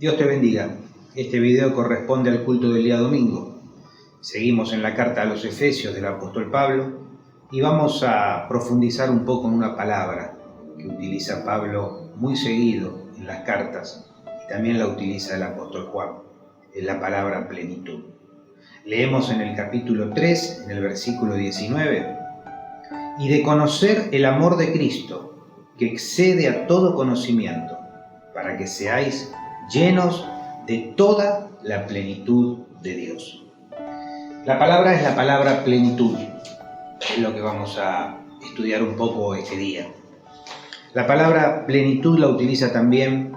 Dios te bendiga. Este video corresponde al culto del día domingo. Seguimos en la carta a los Efesios del apóstol Pablo y vamos a profundizar un poco en una palabra que utiliza Pablo muy seguido en las cartas y también la utiliza el apóstol Juan. Es la palabra plenitud. Leemos en el capítulo 3, en el versículo 19, y de conocer el amor de Cristo, que excede a todo conocimiento, para que seáis llenos de toda la plenitud de Dios. La palabra es la palabra plenitud, es lo que vamos a estudiar un poco este día. La palabra plenitud la utiliza también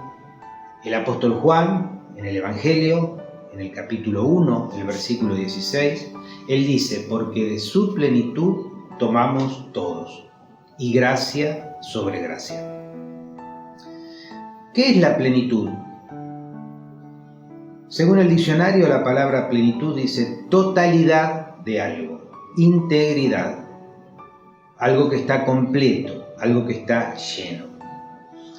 el apóstol Juan en el Evangelio, en el capítulo 1, el versículo 16. Él dice, porque de su plenitud tomamos todos, y gracia sobre gracia. ¿Qué es la plenitud? Según el diccionario, la palabra plenitud dice totalidad de algo, integridad, algo que está completo, algo que está lleno.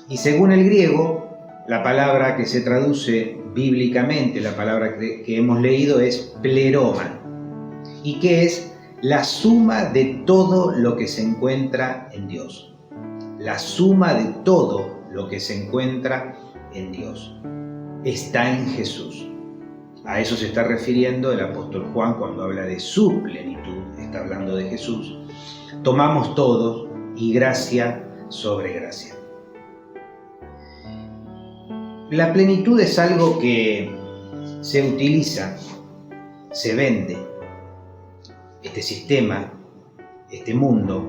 Y según el griego, la palabra que se traduce bíblicamente, la palabra que hemos leído es pleroma, y que es la suma de todo lo que se encuentra en Dios. La suma de todo lo que se encuentra en Dios está en Jesús. A eso se está refiriendo el apóstol Juan cuando habla de su plenitud, está hablando de Jesús. Tomamos todos y gracia sobre gracia. La plenitud es algo que se utiliza, se vende. Este sistema, este mundo,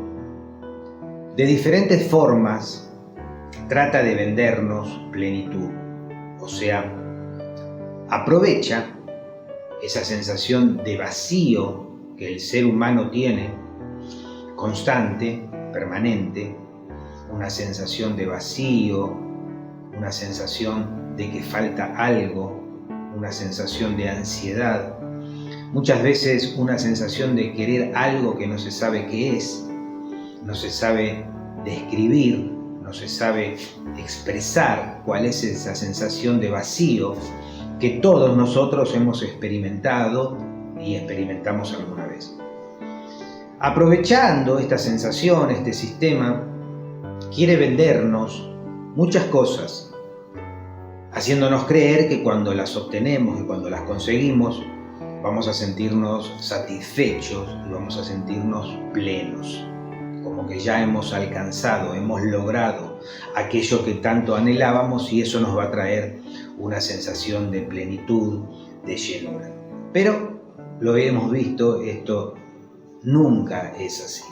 de diferentes formas trata de vendernos plenitud. O sea, aprovecha esa sensación de vacío que el ser humano tiene, constante, permanente, una sensación de vacío, una sensación de que falta algo, una sensación de ansiedad, muchas veces una sensación de querer algo que no se sabe qué es, no se sabe describir, no se sabe expresar cuál es esa sensación de vacío que todos nosotros hemos experimentado y experimentamos alguna vez. Aprovechando esta sensación, este sistema quiere vendernos muchas cosas, haciéndonos creer que cuando las obtenemos y cuando las conseguimos, vamos a sentirnos satisfechos y vamos a sentirnos plenos, como que ya hemos alcanzado, hemos logrado aquello que tanto anhelábamos y eso nos va a traer una sensación de plenitud, de llenura. Pero lo hemos visto, esto nunca es así.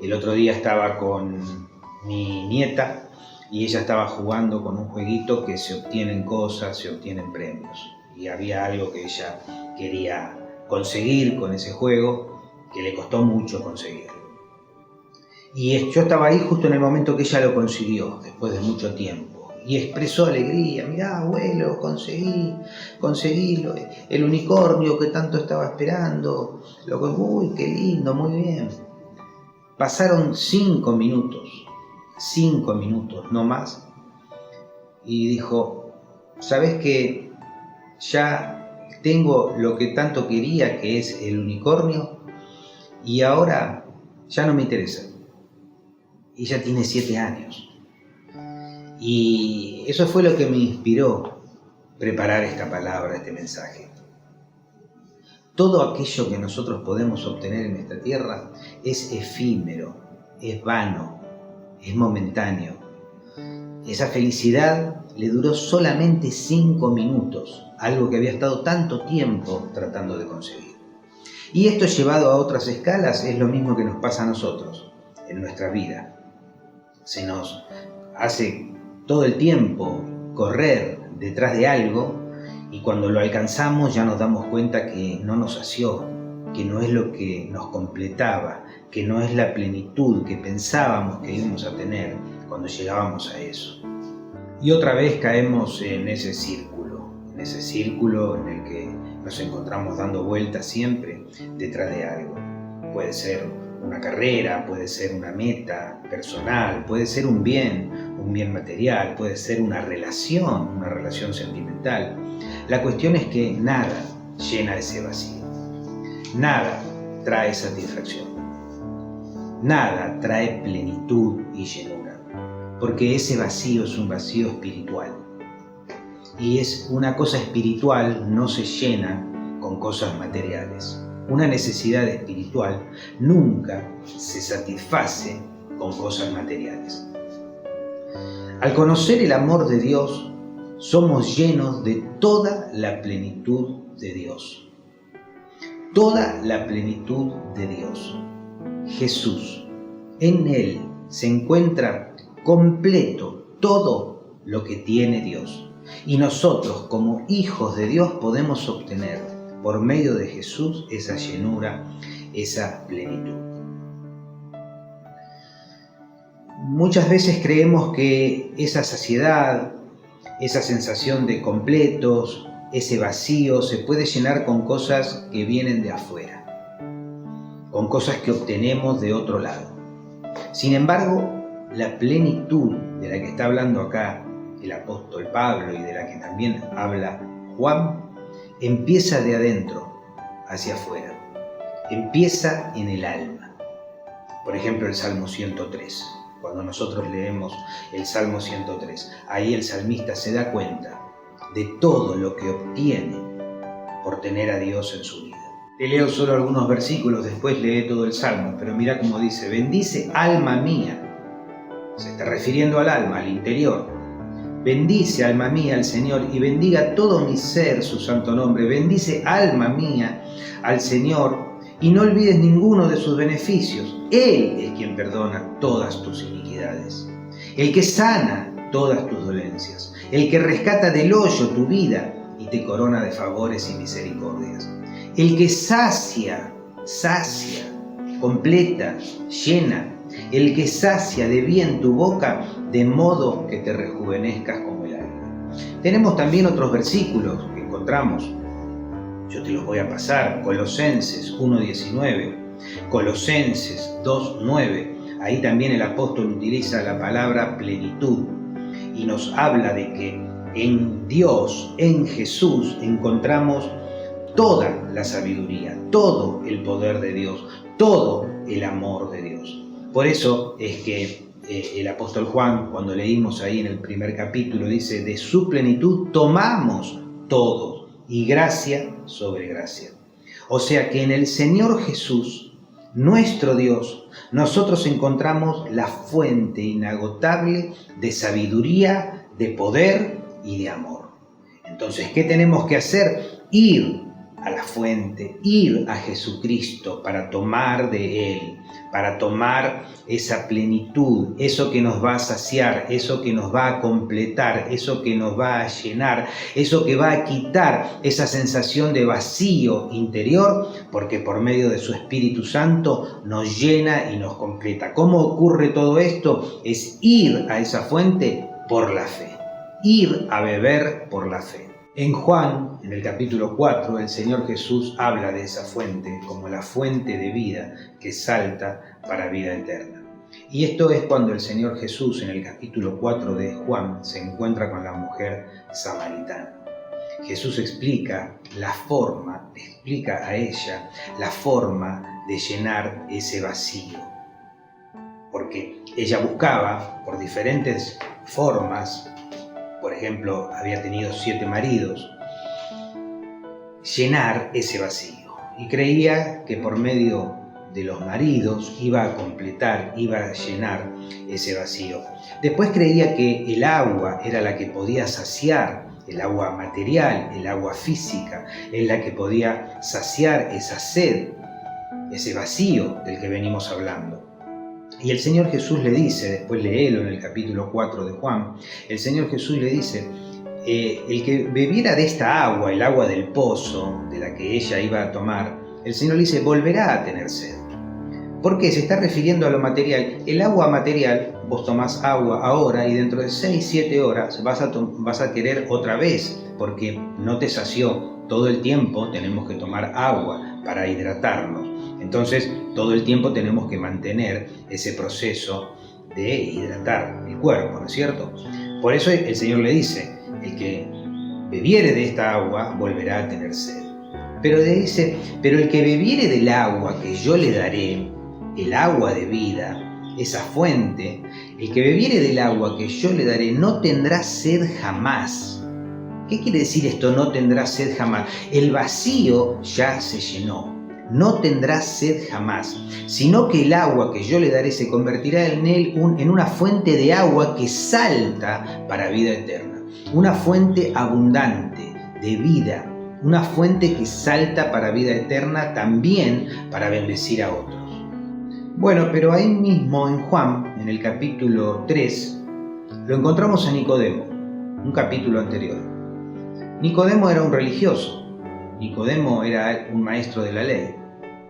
El otro día estaba con mi nieta y ella estaba jugando con un jueguito que se obtienen cosas, se obtienen premios. Y había algo que ella quería conseguir con ese juego que le costó mucho conseguir. Y yo estaba ahí justo en el momento que ella lo consiguió, después de mucho tiempo. Y expresó alegría, mirá abuelo, conseguí el unicornio que tanto estaba esperando. Uy, qué lindo, muy bien. Pasaron 5 minutos, no más. Y dijo, ¿sabés qué? Ya tengo lo que tanto quería, que es el unicornio, y ahora ya no me interesa. Ella tiene 7 años. Y eso fue lo que me inspiró preparar esta palabra, este mensaje. Todo aquello que nosotros podemos obtener en esta tierra es efímero, es vano, es momentáneo. Esa felicidad le duró solamente 5 minutos, algo que había estado tanto tiempo tratando de conseguir. Y esto llevado a otras escalas es lo mismo que nos pasa a nosotros en nuestra vida. Se nos hace todo el tiempo correr detrás de algo y cuando lo alcanzamos ya nos damos cuenta que no nos sació, que no es lo que nos completaba, que no es la plenitud que pensábamos que íbamos a tener cuando llegábamos a eso. Y otra vez caemos en ese círculo en el que nos encontramos dando vueltas siempre detrás de algo. Puede ser una carrera, puede ser una meta personal, puede ser un bien, un bien material, puede ser una relación sentimental. La cuestión es que nada llena ese vacío. Nada trae satisfacción. Nada trae plenitud y llenura, porque ese vacío es un vacío espiritual. Y es una cosa espiritual, no se llena con cosas materiales. Una necesidad espiritual nunca se satisface con cosas materiales. Al conocer el amor de Dios, somos llenos de toda la plenitud de Dios. Toda la plenitud de Dios. Jesús, en Él se encuentra completo todo lo que tiene Dios. Y nosotros, como hijos de Dios, podemos obtener por medio de Jesús esa llenura, esa plenitud. Muchas veces creemos que esa saciedad, esa sensación de completos, ese vacío se puede llenar con cosas que vienen de afuera, con cosas que obtenemos de otro lado. Sin embargo, la plenitud de la que está hablando acá el apóstol Pablo y de la que también habla Juan, empieza de adentro hacia afuera, empieza en el alma. Por ejemplo, el Salmo 103. Cuando nosotros leemos el Salmo 103, ahí el salmista se da cuenta de todo lo que obtiene por tener a Dios en su vida. Te leo solo algunos versículos, después lee todo el Salmo, pero mira cómo dice: bendice alma mía. Se está refiriendo al alma, al interior. Bendice alma mía al Señor y bendiga todo mi ser su santo nombre. Bendice alma mía al Señor y no olvides ninguno de sus beneficios. Él es quien perdona todas tus iniquidades, el que sana todas tus dolencias, el que rescata del hoyo tu vida y te corona de favores y misericordias, el que sacia, completa, llena, el que sacia de bien tu boca, de modo que te rejuvenezcas como el alma. Tenemos también otros versículos que encontramos. Yo te los voy a pasar. Colosenses 1:19, Colosenses 2:9. Ahí también el apóstol utiliza la palabra plenitud y nos habla de que en Dios, en Jesús, encontramos toda la sabiduría, todo el poder de Dios, todo el amor de Dios. Por eso es que el apóstol Juan, cuando leímos ahí en el primer capítulo, dice: de su plenitud tomamos todos, y gracia sobre gracia. O sea que en el Señor Jesús, nuestro Dios, nosotros encontramos la fuente inagotable de sabiduría, de poder y de amor. Entonces, ¿qué tenemos que hacer? Ir a la fuente, ir a Jesucristo para tomar de Él, para tomar esa plenitud, eso que nos va a saciar, eso que nos va a completar, eso que nos va a llenar, eso que va a quitar esa sensación de vacío interior, porque por medio de su Espíritu Santo nos llena y nos completa. ¿Cómo ocurre todo esto? Es ir a esa fuente por la fe, ir a beber por la fe. En Juan, en el capítulo 4, el Señor Jesús habla de esa fuente como la fuente de vida que salta para vida eterna. Y esto es cuando el Señor Jesús, en el capítulo 4 de Juan, se encuentra con la mujer samaritana. Jesús explica a ella la forma de llenar ese vacío. Porque ella buscaba por diferentes formas. Por ejemplo, había tenido 7 maridos, llenar ese vacío. Y creía que por medio de los maridos iba a completar, iba a llenar ese vacío. Después creía que el agua era la que podía saciar, el agua material, el agua física, es la que podía saciar esa sed, ese vacío del que venimos hablando. Y el Señor Jesús le dice, después léelo en el capítulo 4 de Juan, el Señor Jesús le dice, el que bebiera de esta agua, el agua del pozo, de la que ella iba a tomar, el Señor le dice, volverá a tener sed. ¿Por qué? Se está refiriendo a lo material. El agua material, vos tomás agua ahora y dentro de 6-7 horas vas a querer otra vez, porque no te sació. Todo el tiempo tenemos que tomar agua para hidratarnos. Entonces, todo el tiempo tenemos que mantener ese proceso de hidratar el cuerpo, ¿no es cierto? Por eso el Señor le dice, el que bebiere de esta agua volverá a tener sed. Pero le dice, pero el que bebiere del agua que yo le daré, el agua de vida, esa fuente, el que bebiere del agua que yo le daré no tendrá sed jamás. ¿Qué quiere decir esto, no tendrá sed jamás? El vacío ya se llenó, no tendrá sed jamás, sino que el agua que yo le daré se convertirá en él en una fuente de agua que salta para vida eterna, una fuente abundante de vida, una fuente que salta para vida eterna, también para bendecir a otros. Bueno, pero ahí mismo en Juan, en el capítulo 3, lo encontramos a Nicodemo, un capítulo anterior. Nicodemo era un religioso, Nicodemo era un maestro de la ley.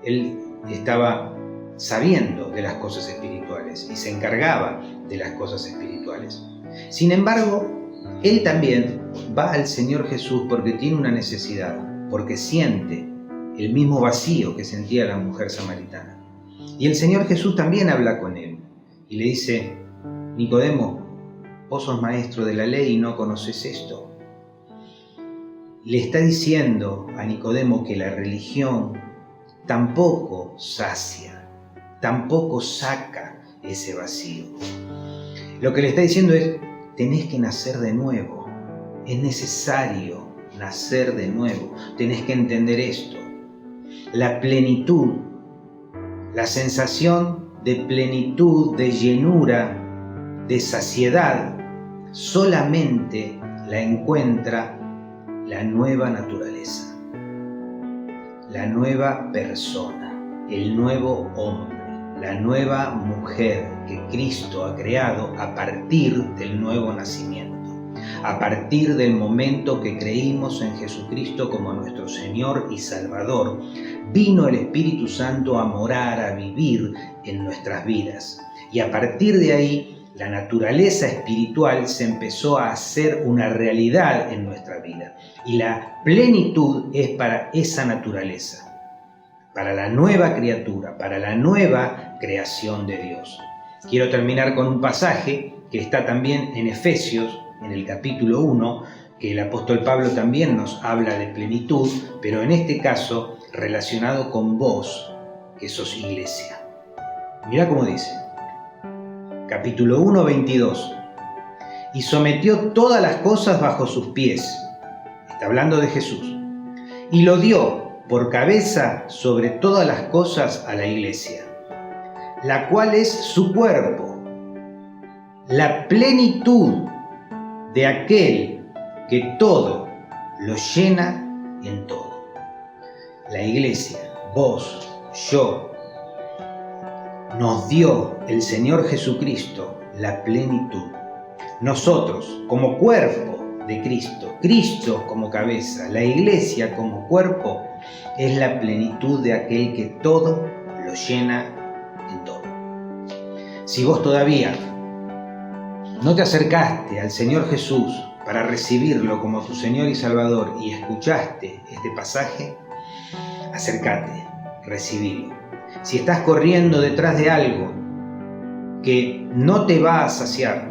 Él estaba sabiendo de las cosas espirituales y se encargaba de las cosas espirituales. Sin embargo, él también va al Señor Jesús porque tiene una necesidad, porque siente el mismo vacío que sentía la mujer samaritana. Y el Señor Jesús también habla con él y le dice, Nicodemo, vos sos maestro de la ley y no conoces esto. Le está diciendo a Nicodemo que la religión tampoco sacia, tampoco saca ese vacío. Lo que le está diciendo es, tenés que nacer de nuevo, es necesario nacer de nuevo, tenés que entender esto. La plenitud, la sensación de plenitud, de llenura, de saciedad, solamente la encuentra la nueva naturaleza, la nueva persona, el nuevo hombre, la nueva mujer que Cristo ha creado a partir del nuevo nacimiento, a partir del momento que creímos en Jesucristo como nuestro Señor y Salvador. Vino el Espíritu Santo a morar, a vivir en nuestras vidas. Y a partir de ahí, la naturaleza espiritual se empezó a hacer una realidad en nuestra vida. Y la plenitud es para esa naturaleza, para la nueva criatura, para la nueva creación de Dios. Quiero terminar con un pasaje que está también en Efesios, en el capítulo 1, que el apóstol Pablo también nos habla de plenitud, pero en este caso relacionado con vos, que sos iglesia. Mirá cómo dice, capítulo 1, 22. Y sometió todas las cosas bajo sus pies. Está hablando de Jesús. Y lo dio por cabeza sobre todas las cosas a la iglesia, la cual es su cuerpo, la plenitud de aquel que todo lo llena en todo. La iglesia, vos, yo, nos dio el Señor Jesucristo la plenitud. Nosotros, como cuerpo de Cristo, Cristo como cabeza, la iglesia como cuerpo, es la plenitud de aquel que todo lo llena en todo. Si vos todavía no te acercaste al Señor Jesús para recibirlo como tu Señor y Salvador y escuchaste este pasaje, acércate, recibilo. Si estás corriendo detrás de algo que no te va a saciar,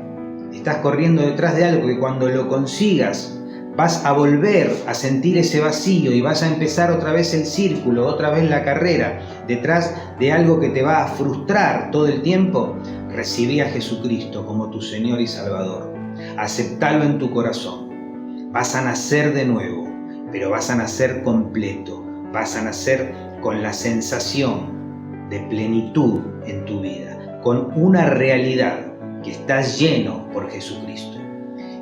estás corriendo detrás de algo que cuando lo consigas vas a volver a sentir ese vacío y vas a empezar otra vez el círculo, otra vez la carrera, detrás de algo que te va a frustrar todo el tiempo, recibí a Jesucristo como tu Señor y Salvador. Aceptalo en tu corazón. Vas a nacer de nuevo, pero vas a nacer completo. Vas a nacer con la sensación de plenitud en tu vida, con una realidad que estás lleno por Jesucristo.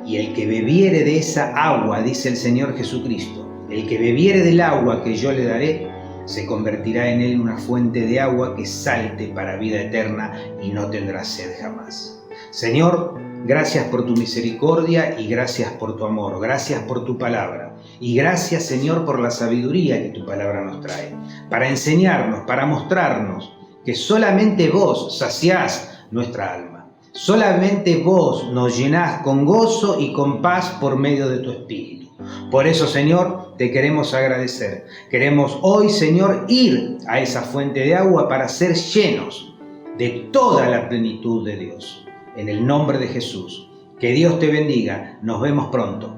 Y el que bebiere de esa agua, dice el Señor Jesucristo, el que bebiere del agua que yo le daré, se convertirá en él una fuente de agua que salte para vida eterna y no tendrá sed jamás. Señor, gracias por tu misericordia y gracias por tu amor, gracias por tu palabra. Y gracias, Señor, por la sabiduría que tu palabra nos trae, para enseñarnos, para mostrarnos que solamente vos saciás nuestra alma. Solamente vos nos llenás con gozo y con paz por medio de tu Espíritu. Por eso, Señor, te queremos agradecer. Queremos hoy, Señor, ir a esa fuente de agua para ser llenos de toda la plenitud de Dios. en el nombre de Jesús. Que Dios te bendiga. Nos vemos pronto.